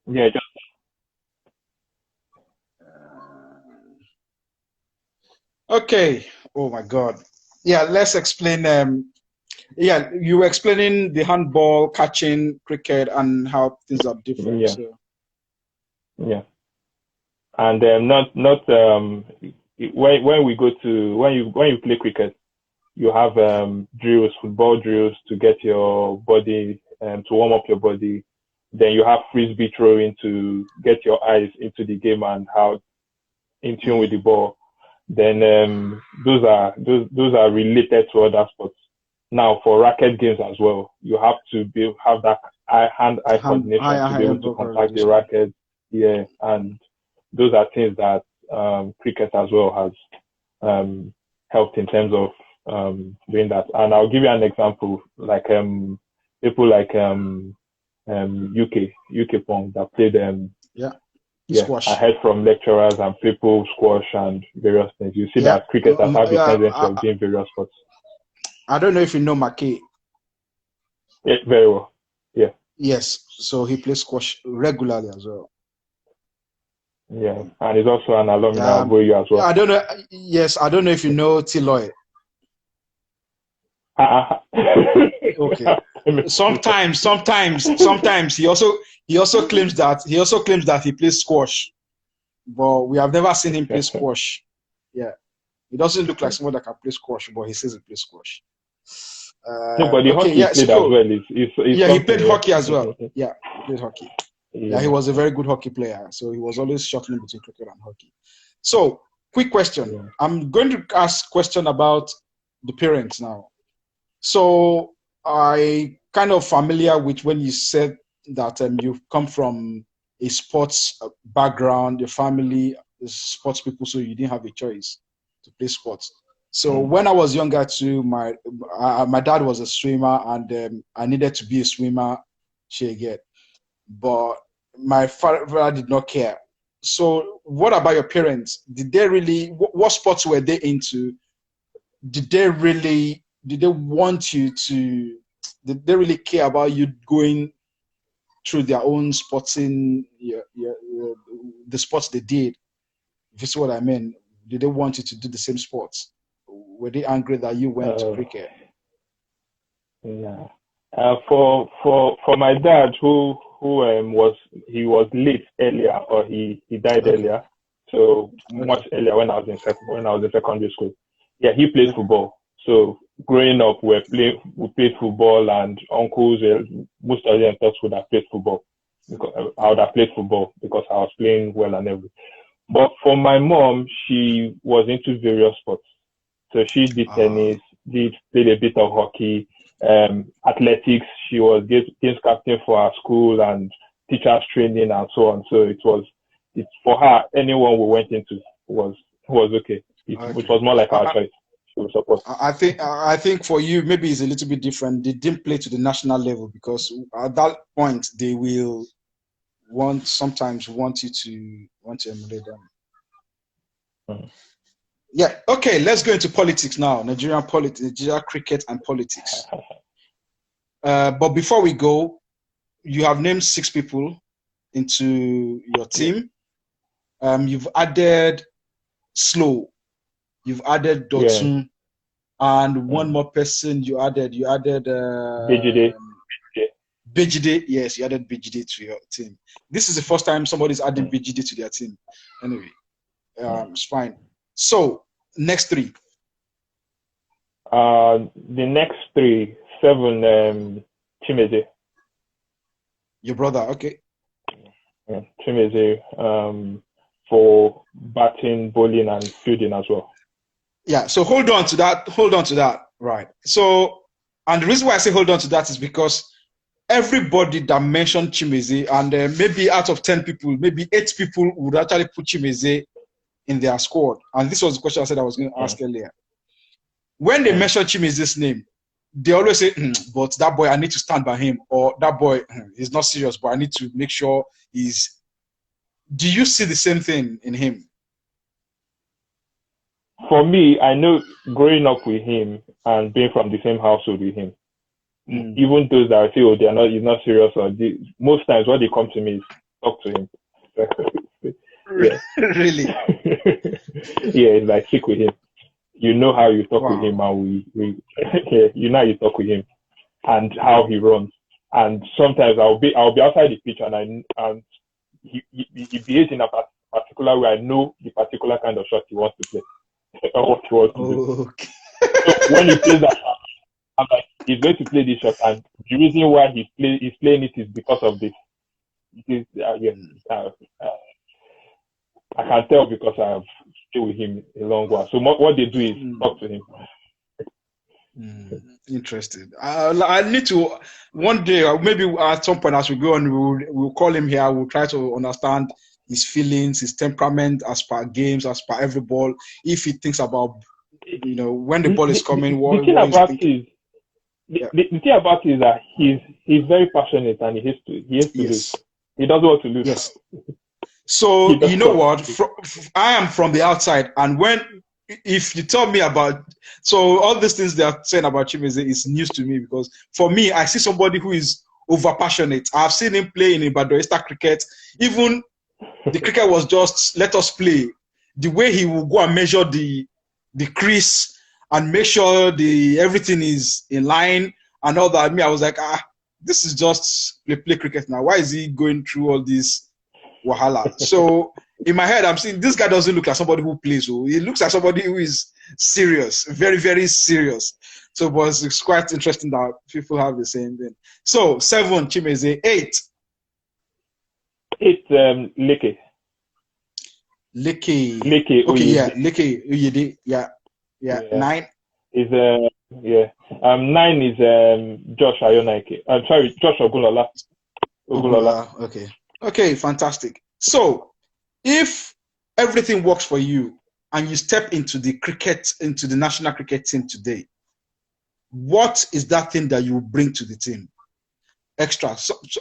Yeah, just Okay. Oh my God. Yeah, let's explain. Yeah, you were explaining the handball, catching, cricket, and how things are different. yeah, So, yeah. And not when we go to when you play cricket, you have drills, football drills to get your body to warm up your body. Then you have frisbee throwing to get your eyes into the game and how in tune with the ball. Then those are related to other sports. Now for racket games as well, you have to have that hand-eye coordination to be able to handball contact the coordination. racket. Yeah, and those are things that cricket as well has helped in terms of doing that. And I'll give you an example, like people like UK Pong that played Yeah, yeah, I squash. heard from lecturers and people squash and various things. You see Yeah. that cricketers have a Yeah, tendency of doing various sports. I don't know if you know McKay. Yeah, very well. Yeah, Yes, so he plays squash regularly as well. yeah, and he's also an alumni of Um, OU as well. I don't know. Yes, I don't know if you know Tiloy. Uh, Okay. Sometimes he also claims that he plays squash, but we have never seen him play squash. Yeah, he doesn't look like someone that can play squash, but he says he plays squash. no, but the Okay, hockey he yeah, played as so well is yeah, he played something. Yeah, hockey as well. Yeah, he played hockey. Yeah, he yeah, was a very good hockey player, so he was always shuttling between cricket and hockey. So, quick question. yeah. I'm going to ask question about the parents now. So I kind of familiar with when you said that you've come from a sports background, your family is sports people, so you didn't have a choice to play sports. So Mm. when I was younger too, my dad was a swimmer, and I needed to be a swimmer, get. But my father did not care. So what about your parents? Did they really? What sports were they into? Did they want you to did they really care about you going through their own sporting the sports they did, if you see what I mean? Did they want you to do the same sports? Were they angry that you went to Uh, cricket? yeah. For my dad who was he was late earlier or he died Okay, earlier, so okay, much earlier when I was in secondary school. Yeah, he played okay, football. So growing up, we played football, and uncles, most of them thought would have played football because I would have played football because I was playing well and everything. But for my mom, she was into various sports. So she did uh, tennis, did played a bit of hockey, athletics. She was games captain for her school and teachers training and so on. So it's for her. Anyone we went into was was okay. It okay. was more like our I, choice. She would support. I think for you maybe it's a little bit different. They didn't play to the national level because at that point they will sometimes want to emulate them. Mm. Yeah. Okay. Let's go into politics now. Nigerian politics, Nigeria cricket and politics. But before we go, you have named six people into your Yeah. team. You've added Slow. You've added Yeah. Dotun, and one Mm. more person you added. You added BGD. Yeah. Bijide. Yes, you added Bijide to your team. This is the first time somebody's adding Mm. Bijide to their team. Anyway, Mm. it's fine. So next three. The next three, seven, Chimeze. Your brother. Okay. Yeah, Chimeze, for batting, bowling, and fielding as well. Yeah, so hold on to that. Hold on to that. Right. So, and the reason why I say hold on to that is because everybody that mentioned Chimeze, and maybe out of 10 people, maybe 8 people would actually put Chimeze in their squad. And this was the question I said I was going to Mm. ask earlier. When they Mm. mention Chimeze's name, they always say, but that boy, I need to stand by him, or that boy is not serious, but I need to make sure he's. Do you see the same thing in him? For me, I know growing up with him and being from the same household with him, Mm. even those that I say, oh, they're not, he's not serious, or most times what they come to me is talk to him. Yeah. Really? Yeah, it's like speak with him. You know how you talk with Wow. him, and we yeah, you know how you talk with him and how he runs. And sometimes I'll be outside the pitch and he behaves in a particular way. I know the particular kind of shot he wants to play or what he wants to do. Okay. So when he plays that, I'm like, he's going to play this shot, and the reason why he's playing it is because of this. It is, I can tell because I've stayed with him a long while. So what they do is talk to him. Interesting. I need to one day, or maybe at some point as we go on, we'll call him here. We'll try to understand his feelings, his temperament as per games, as per every ball. If he thinks about, when the ball is coming, the thing about it is that he's very passionate and he has to lose. He doesn't want to lose. Yes. So you know what? I am from the outside, and if you tell me about, so all these things they are saying about Chimeze is news to me, because for me, I see somebody who is over passionate. I've seen him play in Ibadan cricket. Even the cricket was just let us play. The way he will go and measure the crease and make sure everything is in line and all that. I was like, this is just play cricket now. Why is he going through all this wahala? So in my head, I'm saying this guy doesn't look like somebody who plays. So he looks like somebody who is serious, very, very serious. So it's quite interesting that people have the same thing. So 7, Chimeze. 8. 8, Leke. Leke. Okay, yeah. Leke Uyede. Yeah. 9 is 9 is Josh Ayonaike. I'm sorry, Josh Ogunlola. Okay, fantastic. So if everything works for you and you step into the national cricket team today, what is that thing that you bring to the team? Extra,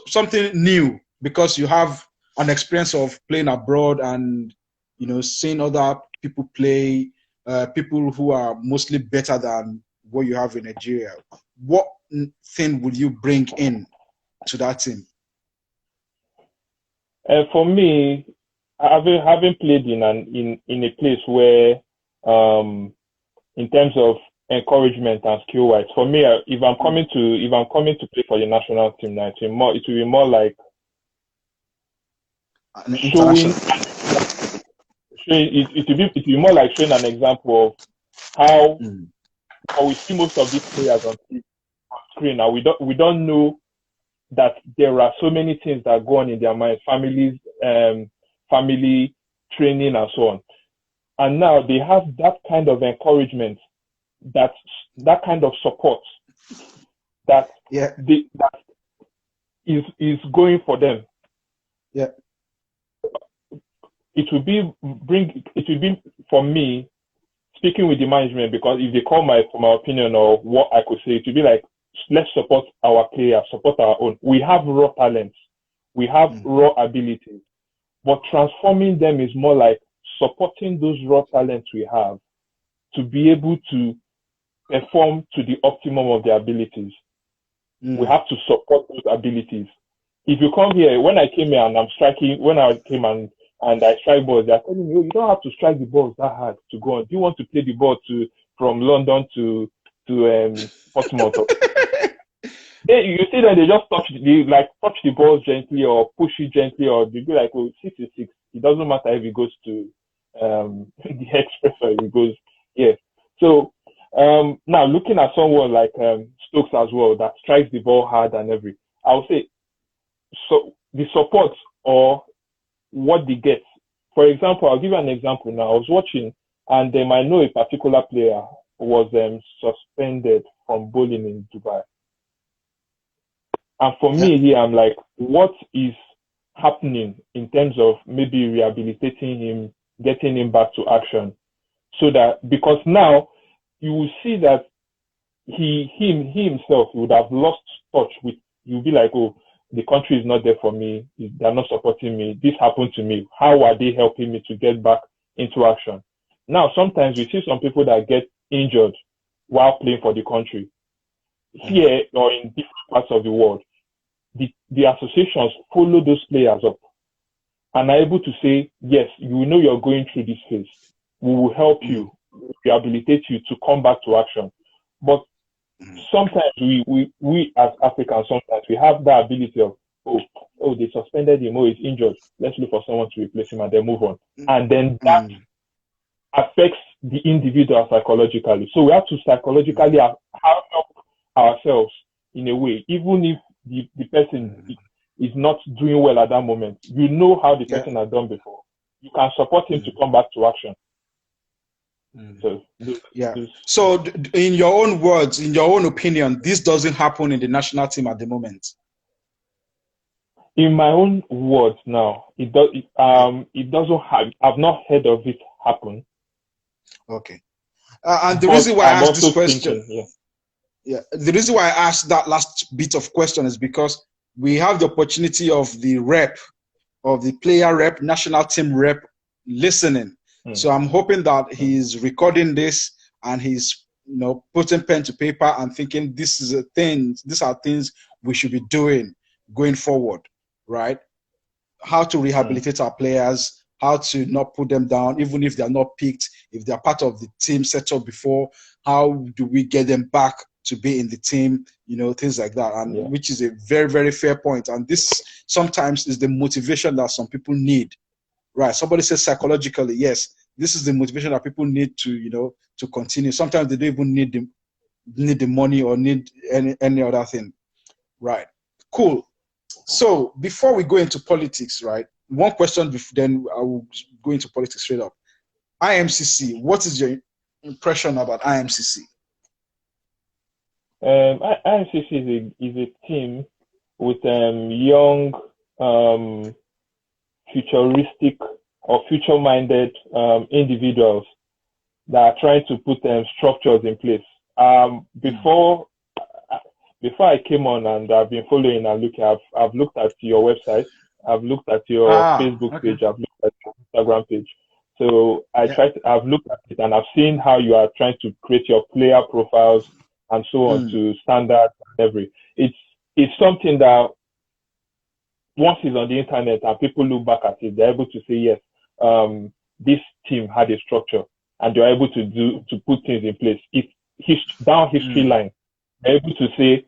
something new, because you have an experience of playing abroad and seeing other people play, people who are mostly better than what you have in Nigeria. What thing would you bring in to that team? For me, having played in a place where, in terms of encouragement and skill wise, for me, if I'm coming to play for the national team now, it will be more like showing. It will be more like showing an example of how, or we see most of these players on screen now. We don't know that there are so many things that go on in their minds, families, family training, and so on. And now they have that kind of encouragement, that kind of support that is going for them. Yeah. It will be for me, speaking with the management, because if they call for my opinion or what I could say, it would be like, let's support our players, support our own. We have raw talents, we have raw abilities, but transforming them is more like supporting those raw talents we have to be able to perform to the optimum of their abilities. We have to support those abilities. If you come here, when I came here and I'm striking, when I came and I strike balls, they're telling me, you don't have to strike the balls that hard to go on. Do you want to play the ball from London to Portsmouth? You see that they just touch the balls gently or push it gently, or they be like, 6 is 6. It doesn't matter if it goes to the express or if it goes So now looking at someone like Stokes as well, that strikes the ball hard and everything, I would say, so the support or what they get. For example, I'll give you an example now. I was watching, and I know a particular player was suspended from bowling in Dubai. And for me here, I'm like, what is happening in terms of maybe rehabilitating him, getting him back to action? So that, because now you will see that he himself would have lost touch with, you'll be like, the country is not there for me. They're not supporting me. This happened to me. How are they helping me to get back into action? Now, sometimes we see some people that get injured while playing for the country. Here or in different parts of the world, the associations follow those players up and are able to say, yes, you know you're going through this phase. We will help you, rehabilitate you to come back to action. But sometimes we as Africans, sometimes we have that ability of, oh, they suspended him, oh, he's injured. Let's look for someone to replace him and then move on. And then that affects the individual psychologically. So we have to psychologically help ourselves in a way, even if the person is not doing well at that moment. You know how the person has done before. You can support him to come back to action. So, So, in your own words, in your own opinion, this doesn't happen in the national team at the moment. In my own words, now it doesn't have. I've not heard of it happen. Okay, and the reason why I asked this question, the reason why I asked that last bit of question is because we have the opportunity of the rep, of the player rep, national team rep, listening. So I'm hoping that he's recording this and he's, putting pen to paper and thinking these are things we should be doing going forward, right? How to rehabilitate our players, how to not put them down, even if they're not picked, if they're part of the team set up before, how do we get them back to be in the team, things like that, and which is a very, very fair point. And this sometimes is the motivation that some people need. Right. Somebody says psychologically, yes, this is the motivation that people need to, to continue. Sometimes they don't even need the money or need any other thing. Right. Cool. So before we go into politics, right, one question, then I will go into politics straight up. IMCC, what is your impression about IMCC? IMCC is a team with young, futuristic or future-minded individuals that are trying to put structures in place. Before I came on, and I've been following and looking, I've looked at your website, I've looked at your Facebook page, I've looked at your Instagram page. So I've looked at it and I've seen how you are trying to create your player profiles and so on to standards and every. It's something that once it's on the internet and people look back at it, they're able to say, yes, this team had a structure and they're able to put things in place. It's down history line. They're able to say,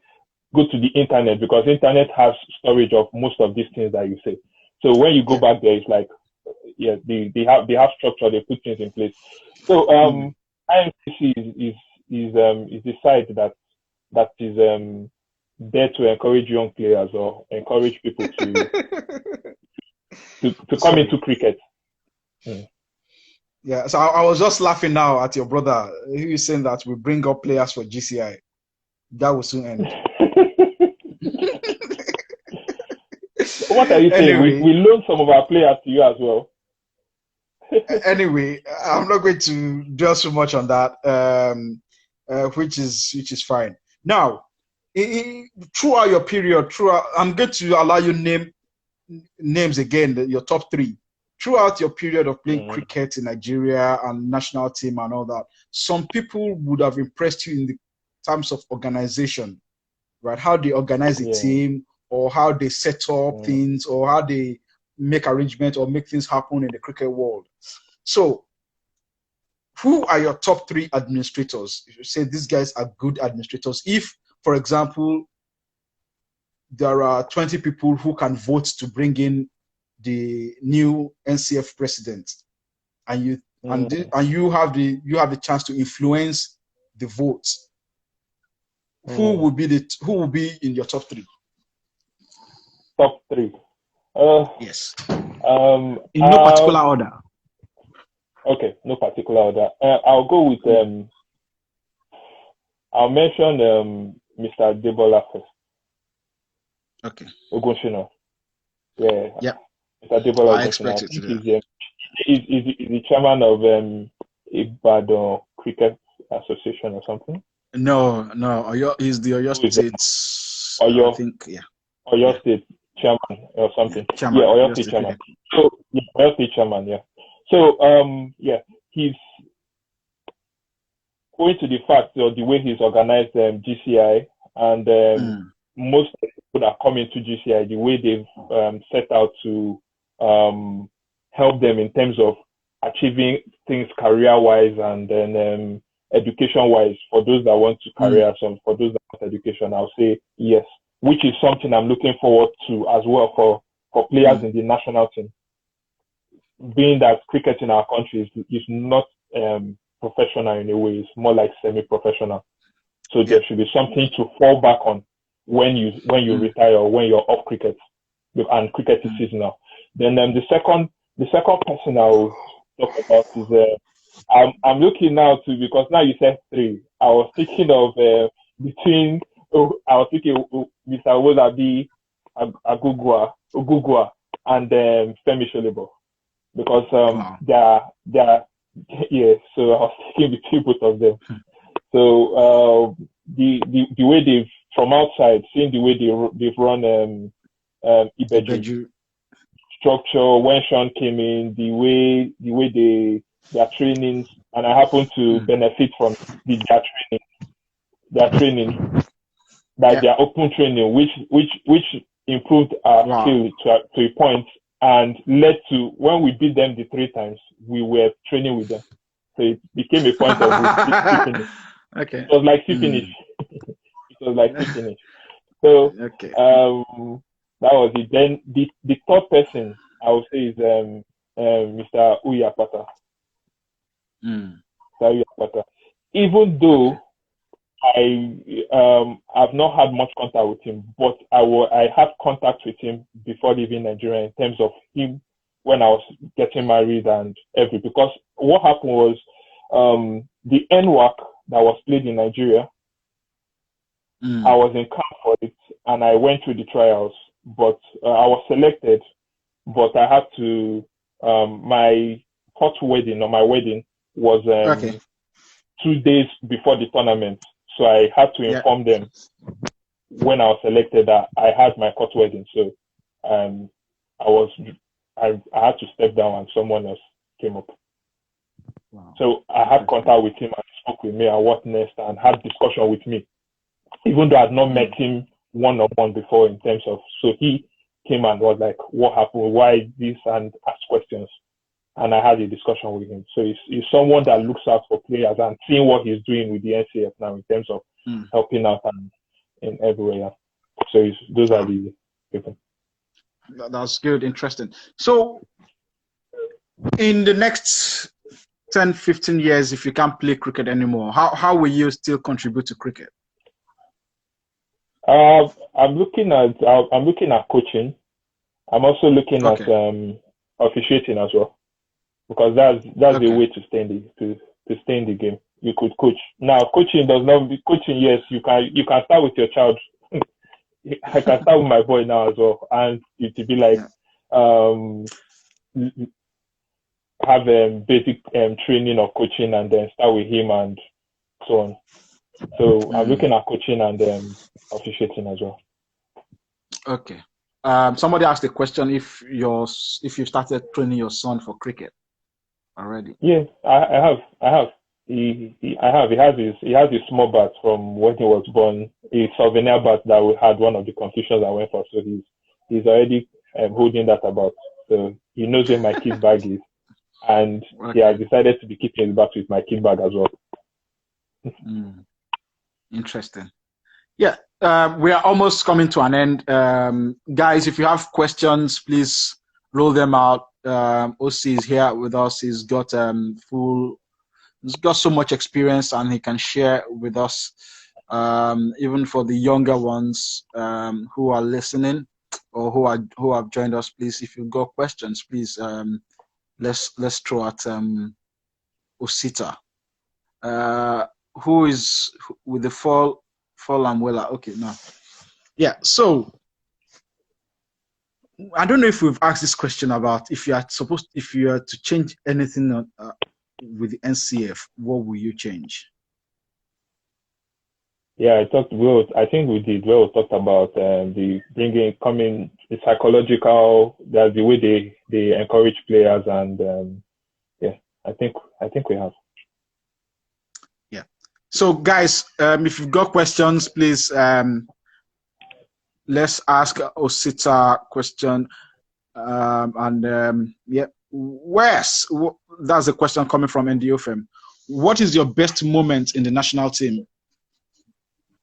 go to the internet, because internet has storage of most of these things that you say. So when you go back there, it's like, they have structure, they put things in place. So IMCC is the site that is there to encourage young players or encourage people to come into cricket. Yeah, so I was just laughing now at your brother. He was saying that we bring up players for GCI. That will soon end. What are you saying? Anyway, we loan some of our players to you as well. Anyway, I'm not going to dwell so much on that, which is fine. Now, throughout your period, I'm going to allow you name names again, your top three. Throughout your period of playing cricket in Nigeria and national team and all that, some people would have impressed you in the terms of organization, right? How they organize a team, or how they set up things, or how they make arrangements or make things happen in the cricket world. So, who are your top three administrators? If you say these guys are good administrators, if, for example, there are 20 people who can vote to bring in the new NCF president, and you you have the chance to influence the votes, who will be in your top three? Top three. Yes. In no particular order. Okay, no particular order. I'll go with I'll mention Mr. Debola first. Okay. Ogunshina. Yeah. Yeah. Mr. Debola. I expect it to be. He's the chairman of Ibadan Cricket Association or something. No. He's the Oyo State. Oyo. I think, yeah. Oyo State chairman or something. Chairman, yeah, Oyo State chairman. So Oyo State chairman, yeah. So he's going to the fact or the way he's organized GCI, and most people that come into GCI, the way they've set out to help them in terms of achieving things career-wise and then education-wise for those that want to career, some for those that want education, I'll say yes, which is something I'm looking forward to as well for players in the national team. Being that cricket in our country is not professional in a way, it's more like semi-professional. So there should be something to fall back on when you retire or when you're off cricket, and cricket is seasonal. Then the second person I'll talk about is I'm looking now to, because now you said 3. I was thinking of Mr. Owolabi Ogugua and Femi Sholebo, because they're yeah. So I was thinking between both of them. So the way they've, from outside, seeing the way they've run Ibeju structure when Sean came in, the way their trainings, and I happen to benefit from their training, their open training, which improved our skill to a point and led to, when we beat them the 3 times, we were training with them. So it became a point of finish. Okay. It was like finish. It was like finish. So that was it. Then the third person I would say is Mr. Uyapata. Even though I've not had much contact with him, but I had contact with him before leaving Nigeria in terms of him when I was getting married and because what happened was the NWAC that was played in Nigeria, I was in camp for it and I went through the trials, but I was selected, but I had to my hot wedding or my wedding was 2 days before the tournament. So I had to inform them when I was selected that I had my court wedding. So I had to step down and someone else came up. Wow. So I had contact with him and spoke with me and what next and had discussion with me, even though I had not met him one-on-one before in terms of, so he came and was like, what happened? Why this? And asked questions. And I had a discussion with him. So he's someone that looks out for players and seeing what he's doing with the NCF now in terms of helping out and in everywhere. So those are the people. That's good, interesting. So in the next 10, 15 years, if you can't play cricket anymore, how will you still contribute to cricket? I'm looking at coaching. I'm also looking at officiating as well, because that's the way to stay in the game. You could coach. Now coaching does not be coaching. Yes, you can start with your child. I can start with my boy now as well, and it will be like have basic training of coaching and then start with him and so on. So I'm looking at coaching and officiating as well. Okay. Somebody asked a question if you started training your son for cricket already. Yeah, I have. He has his small bat from when he was born. A souvenir bat that we had one of the competitions I went for. So he's already holding that about. So he knows where my kid bag is, and he has decided to be keeping his bat with my kid bag as well. Interesting. Yeah, we are almost coming to an end. Guys, if you have questions, please roll them out. OC is here with us. He's got so much experience and he can share with us, even for the younger ones who are listening or who have joined us. Please, if you've got questions, please let's throw at Osita, who is with the fall umbrella. Okay, now, yeah. So I don't know if we've asked this question about if you are to change anything with the NCF, what will you change? Yeah, I think we did. We talked about the psychological, that's the way they encourage players, and I think we have. Yeah. So guys, if you've got questions, please let's ask Osita question. Yeah, Wes, that's a question coming from NDOFM. What is your best moment in the national team?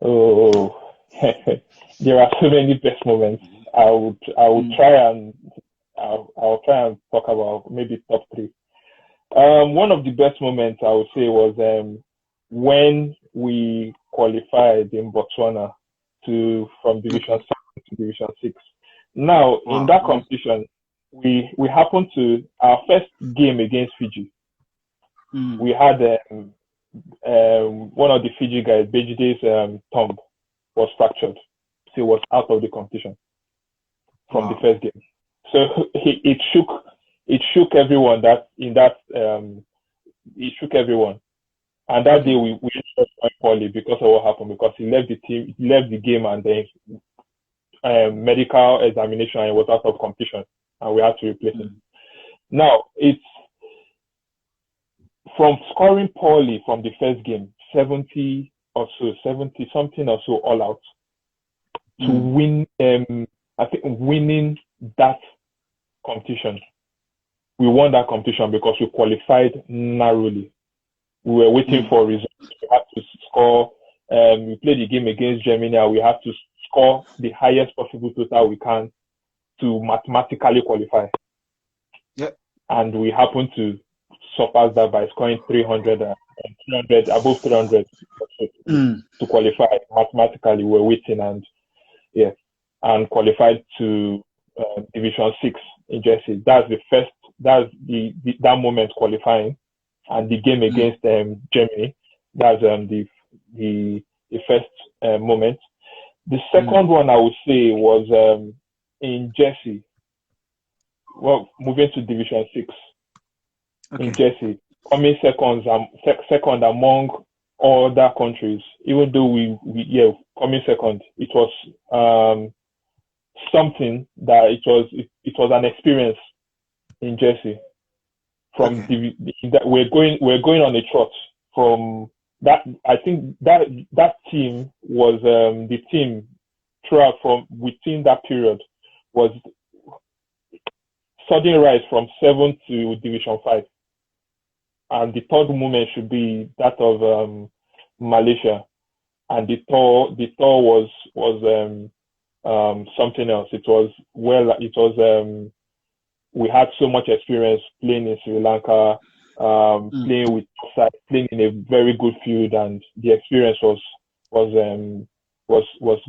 Oh, there are so many best moments. I would try and I'll try and talk about maybe top three. One of the best moments I would say was when we qualified in Botswana from Division 7 to Division 6. Now, in that competition, we happened to our first game against Fiji. We had one of the Fiji guys, Bejide's thumb was fractured, so he was out of the competition from the first game. So it shook everyone it shook everyone. And that day we lost poorly because of what happened, because he left the game, and then medical examination, and he was out of competition, and we had to replace him. Now, it's from scoring poorly from the first game, 70 something or so all out, to win, I think winning that competition. We won that competition because we qualified narrowly. We were waiting for results. We had to score. We played the game against Germany, and we had to score the highest possible total we can to mathematically qualify. Yep. And we happened to surpass that by scoring 300 above 300 to qualify. Mathematically, we were waiting, and qualified to Division 6 in Jersey. That's that moment qualifying. And the game against Germany, that's the first moment. The second one I would say was in Jersey. Well, moving to Division 6 in Jersey, coming second among other countries. Even though we coming second, it was something that it was an experience in Jersey. From we're going on a trot from that. I think that team was the team throughout from within that period was sudden rise from 7 to Division 5, and the third moment should be that of Malaysia, and the tour was something else. We had so much experience playing in Sri Lanka, playing with playing in a very good field, and the experience was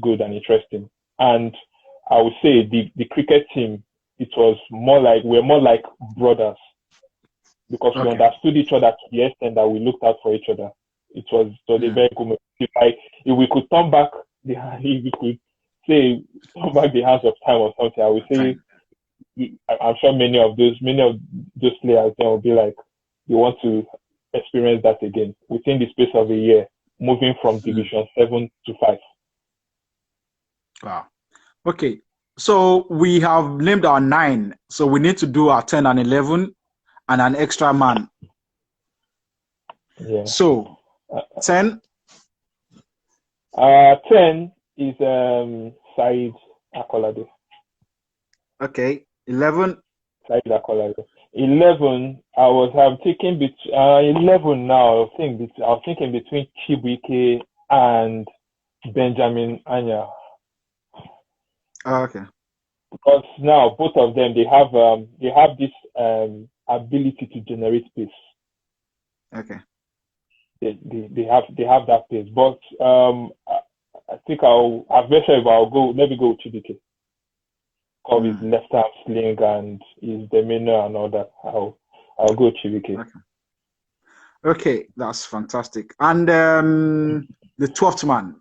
good and interesting. And I would say the cricket team, we're more like brothers, because we understood each other to the extent that we looked out for each other. It was a very good. If we could turn back the hands of time or something, I would say. I'm sure many of those players will be like, they want to experience that again within the space of a year, moving from Division 7 to 5. Wow. Okay. So we have named our 9. So we need to do our 10 and 11 and an extra man. Yeah. So 10. 10 is Said Akolade. Okay. 11. 11. I'm thinking 11 now. I was thinking between Chibuike and Benjamin Anya. Okay. Because now both of them, they have this ability to generate pace. Okay. They have that pace. But I think I'm very sure if let me go with Chibuike. Of his left arm sling and his demeanor and all that. I'll go Chibuike. Okay, that's fantastic. And the 12th man.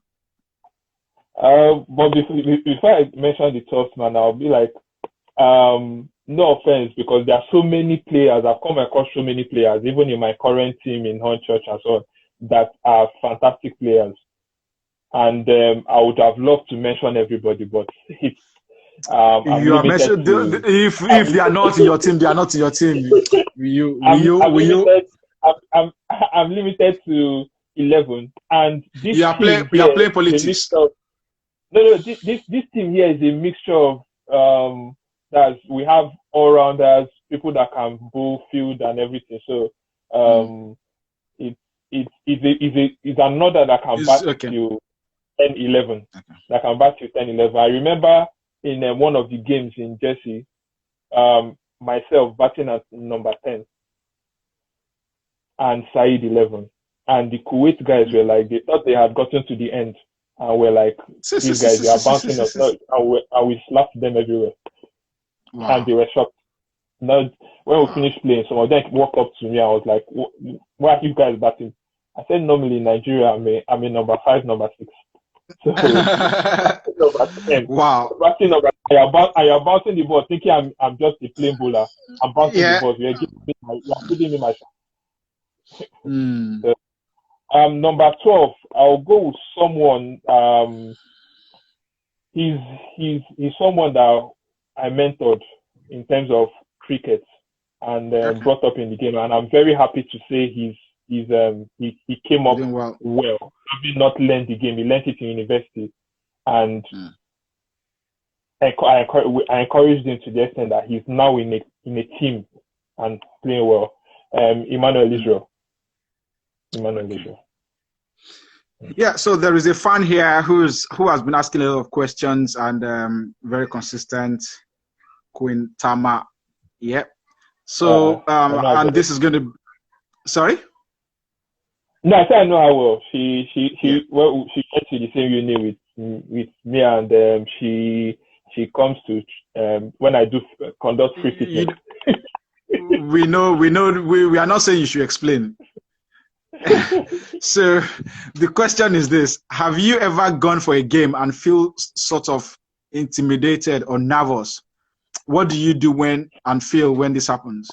But before I mention the 12th man, I'll be like, no offense, because there are so many players. I've come across so many players, even in my current team in Hornchurch and so on, that are fantastic players. And I would have loved to mention everybody, but it's you are mentioned if they are not in your team, they are not in your team. I'm limited to 11, and this you are playing politics. This team here is a mixture of we have all-rounders, people that can bowl, field, and everything. So it's another that can bat you 10-11. That can bat you 10-11. I remember in one of the games in Jersey, myself batting at number 10 and Saeed 11. And the Kuwait guys were like, they thought they had gotten to the end. And we're like, these guys, they are bouncing us. And we slapped them everywhere. Wow. And they were shocked. Now, when we finished playing, some of them walked up to me. I was like, why are you guys batting? I said, normally in Nigeria, I'm a number 5, number 6. So, number 10. Wow. Batting number, I am bouncing the ball, thinking I'm just a plain bowler. I'm bouncing the ball. You are giving me my shot. So, number 12, I'll go with someone. He's someone that I mentored in terms of cricket and brought up in the game, and I'm very happy to say he came up well. Having not learned the game, he learned it in university, and I encouraged him to the extent that he's now in a team and playing well. Emmanuel Israel. Yeah, so there is a fan here who has been asking a lot of questions and very consistent. Queen Tama, yep. So and this is going to. Sorry. No, I said I know her well. She went to the same uni with me, and she comes to when I do conduct free fitness. We know. We are not saying you should explain. So the question is this: have you ever gone for a game and feel sort of intimidated or nervous? What do you do when this happens?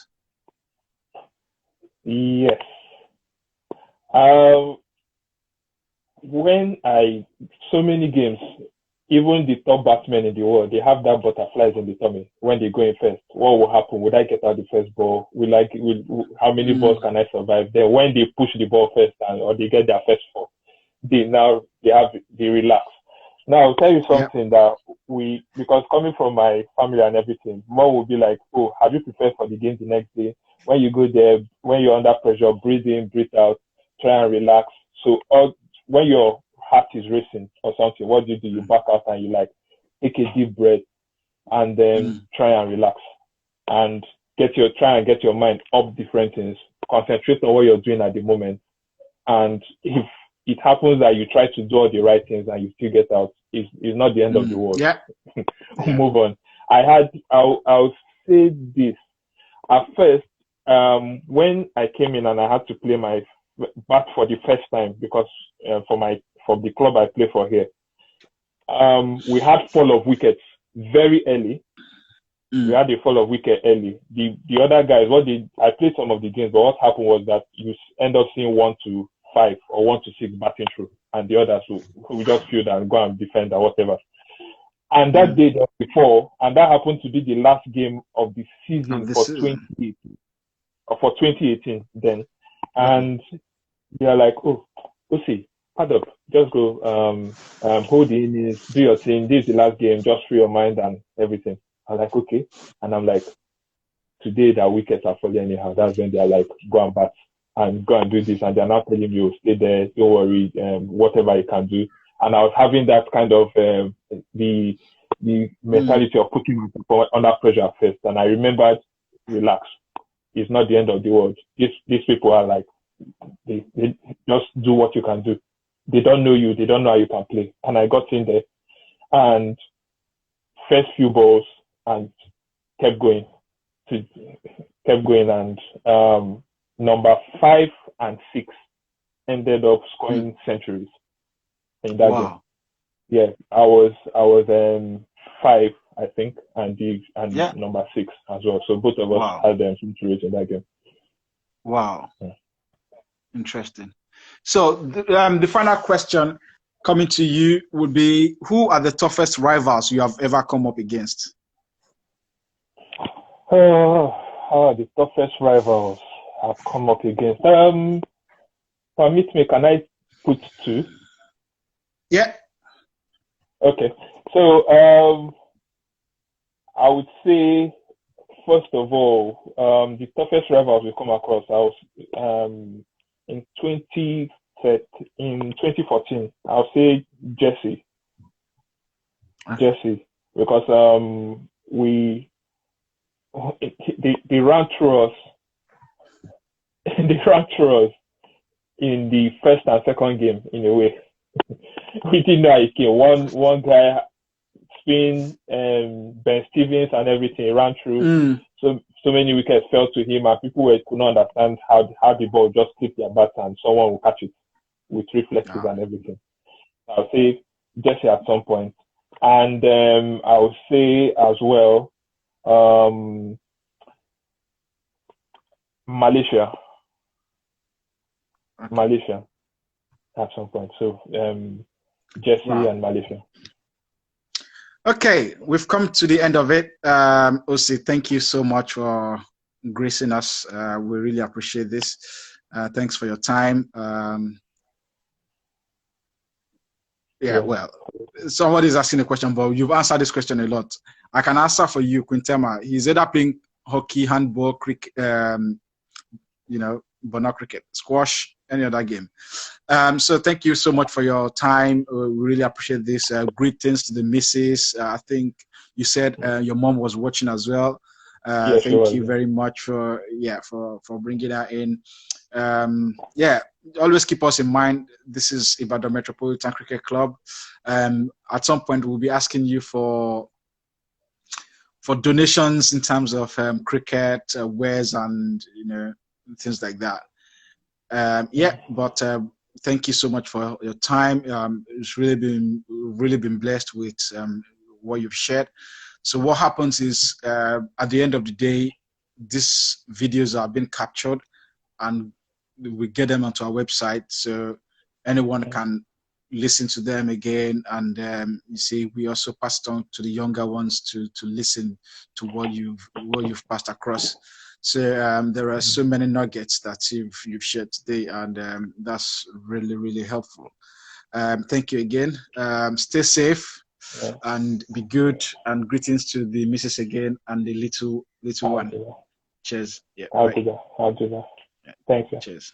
Yes. When so many games, even the top batsmen in the world, they have that butterflies in the tummy when they go in first. What will happen? Would I get out the first ball? How many balls can I survive? Then when they push the ball first or they get their first 4, they relax. Now I'll tell you something that because coming from my family and everything, mom will be like, oh, have you prepared for the game the next day? When you go there, when you're under pressure, breathe in, breathe out, try and relax. So when your heart is racing or something, what do? You back out and you take a deep breath and then try and relax and try and get your mind off different things. Concentrate on what you're doing at the moment. And if it happens that you try to do all the right things and you still get out, it's not the end of the world. Yeah. Move on. I'll say this. At first, when I came in and I had to play my bat for the first time because for the club I play for here, we had fall of wickets very early. We had a fall of wicket early. The other guys, I played some of the games, but what happened was that you end up seeing 1 to 5 or 1 to 6 batting through, and the others who just field and go and defend or whatever. And that day before, and that happened to be the last game of the season for 2018 then. And they're like, oh, see, pad up, just go, hold the innings, do your thing. This is the last game, just free your mind and everything. I'm like, okay. And I'm like, today the wickets are falling anyhow. That's when they're like, go and bat and go and do this. And they're not telling you, stay there, don't worry, whatever you can do. And I was having that kind of the mentality of putting myself under pressure at first. And I remembered, relax. It's not the end of the world. These people are like, they just do what you can do. They don't know you. They don't know how you can play. And I got in there and first few balls and kept going. And number 5 and 6 ended up scoring centuries in that game. Yeah, I was 5, I think, and number 6 as well. So both of us had them centuries in that game. Wow. Yeah. Interesting. So the final question coming to you would be, who are the toughest rivals you have ever come up against? The toughest rivals I've come up against. Permit me, can I put 2? Yeah. Okay. So I would say, first of all, the toughest rivals we come across, I was in 2014, I'll say Jesse, because they ran through us, they ran through us in the first and second game in a way. We didn't know how it came. One guy spin Ben Stevens and everything ran through. So many wickets fell to him, and people could not understand how the ball just clipped their bat and someone will catch it with reflexes and everything. I'll say Jesse at some point. And I would say as well Malaysia at some point. So Jesse and Malaysia. Okay, we've come to the end of it. Osi, thank you so much for gracing us. We really appreciate this. Thanks for your time. Well, somebody's asking a question, but you've answered this question a lot. I can answer for you, Quintema. He's either playing hockey, handball, cricket, but not cricket, squash, any other game. So thank you so much for your time. We really appreciate this. Greetings to the missus. I think you said your mom was watching as well. Thank you very much for bringing her in. Always keep us in mind. This is Ibadan Metropolitan Cricket Club. At some point, we'll be asking you for donations in terms of cricket, wares, and things like that. Thank you so much for your time. It's really been blessed with what you've shared. So what happens is at the end of the day, these videos are being captured and we get them onto our website, so anyone can listen to them again. And we also passed on to the younger ones to listen to what you've passed across. So there are so many nuggets that you've shared today, and that's really, really helpful. Thank you again. Stay safe and be good. And greetings to the missus again and the little one. Cheers. I'll do that. Yeah. Thank you. Cheers.